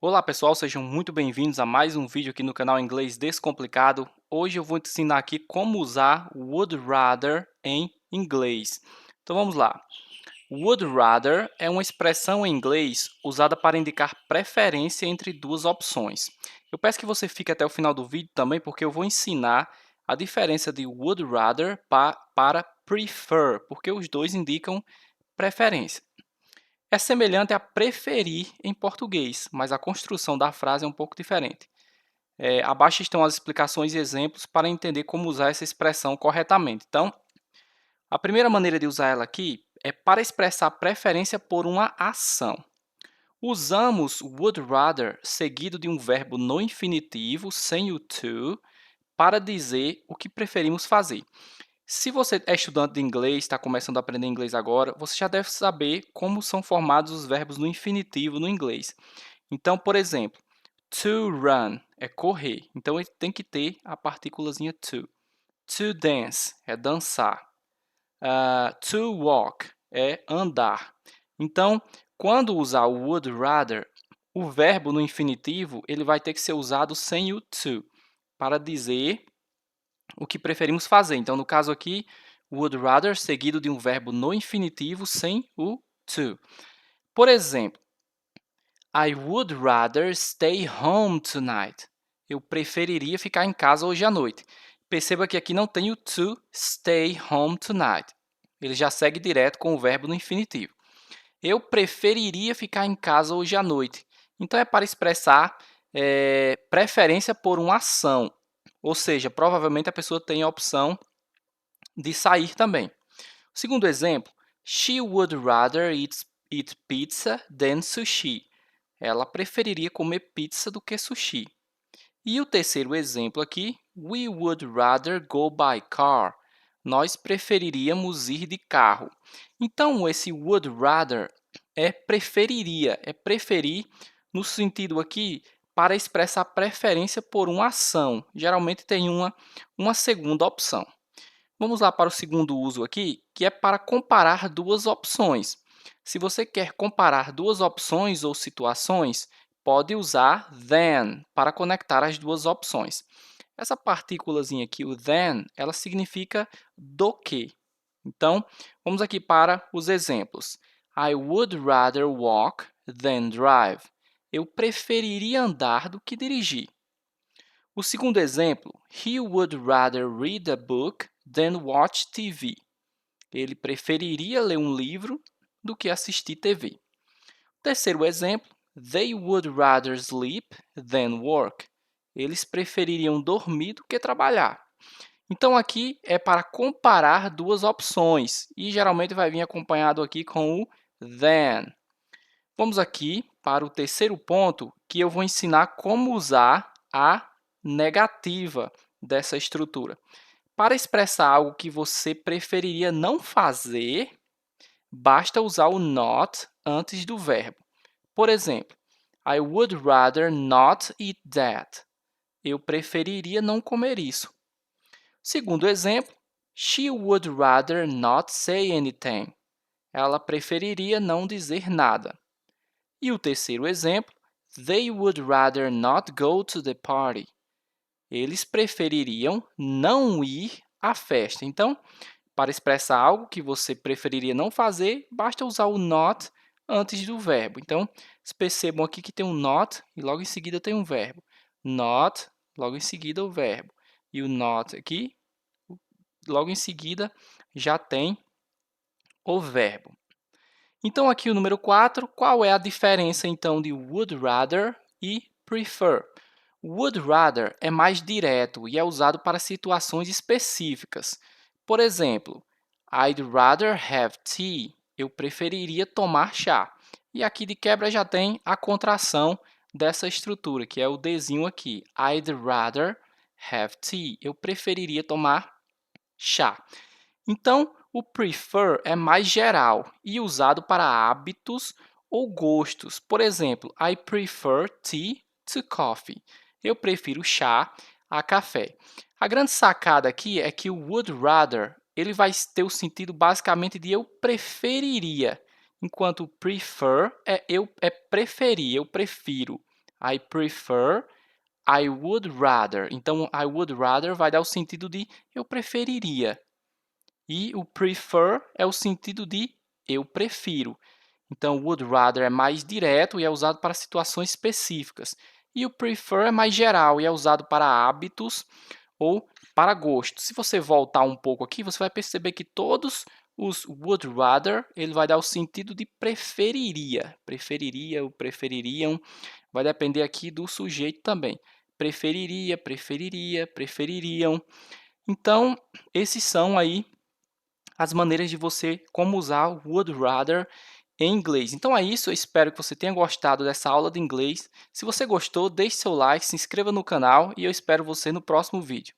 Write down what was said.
Olá pessoal, sejam muito bem-vindos a mais um vídeo aqui no canal Inglês Descomplicado. Hoje eu vou te ensinar aqui como usar would rather em inglês. Então vamos lá. Would rather é uma expressão em inglês usada para indicar preferência entre duas opções. Eu peço que você fique até o final do vídeo também, porque eu vou ensinar a diferença de would rather para prefer, porque os dois indicam preferência. É semelhante a preferir em português, mas a construção da frase é um pouco diferente. Abaixo estão as explicações e exemplos para entender como usar essa expressão corretamente. Então, a primeira maneira de usar ela aqui é para expressar preferência por uma ação. Usamos would rather seguido de um verbo no infinitivo, sem o to, para dizer o que preferimos fazer. Se você é estudante de inglês, está começando a aprender inglês agora, você já deve saber como são formados os verbos no infinitivo no inglês. Então, por exemplo, to run é correr, então ele tem que ter a partículazinha to. To dance é dançar. To walk é andar. Então, quando usar o would rather, o verbo no infinitivo ele vai ter que ser usado sem o to, para dizer o que preferimos fazer. Então, no caso aqui, would rather seguido de um verbo no infinitivo sem o to. Por exemplo, I would rather stay home tonight. Eu preferiria ficar em casa hoje à noite. Perceba que aqui não tem o to stay home tonight. Ele já segue direto com o verbo no infinitivo. Eu preferiria ficar em casa hoje à noite. Então, é para expressar preferência por uma ação. Ou seja, provavelmente a pessoa tem a opção de sair também. O segundo exemplo, she would rather eat pizza than sushi. Ela preferiria comer pizza do que sushi. E o terceiro exemplo aqui, we would rather go by car. Nós preferiríamos ir de carro. Então, esse would rather é preferiria, é preferir no sentido aqui para expressar preferência por uma ação. Geralmente tem uma segunda opção. Vamos lá para o segundo uso aqui, que é para comparar duas opções. Se você quer comparar duas opções ou situações, pode usar than para conectar as duas opções. Essa partículazinha aqui, o than, ela significa do que. Então, vamos aqui para os exemplos. I would rather walk than drive. Eu preferiria andar do que dirigir. O segundo exemplo, he would rather read a book than watch TV. Ele preferiria ler um livro do que assistir TV. O terceiro exemplo, they would rather sleep than work. Eles prefeririam dormir do que trabalhar. Então, aqui é para comparar duas opções e geralmente vai vir acompanhado aqui com o than. Vamos aqui para o terceiro ponto, que eu vou ensinar como usar a negativa dessa estrutura. Para expressar algo que você preferiria não fazer, basta usar o not antes do verbo. Por exemplo, I would rather not eat that. Eu preferiria não comer isso. Segundo exemplo, she would rather not say anything. Ela preferiria não dizer nada. E o terceiro exemplo, they would rather not go to the party. Eles prefeririam não ir à festa. Então, para expressar algo que você preferiria não fazer, basta usar o not antes do verbo. Então, percebam aqui que tem um not e logo em seguida tem um verbo. Not, logo em seguida o verbo. E o not aqui, logo em seguida, já tem o verbo. Então, aqui o número 4, qual é a diferença então de would rather e prefer? Would rather é mais direto e é usado para situações específicas. Por exemplo, I'd rather have tea. Eu preferiria tomar chá. E aqui de quebra já tem a contração dessa estrutura, que é o Dzinho aqui. I'd rather have tea. Eu preferiria tomar chá. Então, o prefer é mais geral e usado para hábitos ou gostos. Por exemplo, I prefer tea to coffee. Eu prefiro chá a café. A grande sacada aqui é que o would rather ele vai ter o sentido basicamente de eu preferiria, enquanto o prefer é preferir, eu prefiro. I prefer, I would rather. Então, I would rather vai dar o sentido de eu preferiria. E o prefer é o sentido de eu prefiro. Então, would rather é mais direto e é usado para situações específicas. E o prefer é mais geral e é usado para hábitos ou para gosto. Se você voltar um pouco aqui, você vai perceber que todos os would rather, ele vai dar o sentido de preferiria. Preferiria ou prefeririam, vai depender aqui do sujeito também. Preferiria, preferiria, prefeririam. Então, esses são aí as maneiras de você como usar o would rather em inglês. Então é isso, eu espero que você tenha gostado dessa aula de inglês. Se você gostou, deixe seu like, se inscreva no canal e eu espero você no próximo vídeo.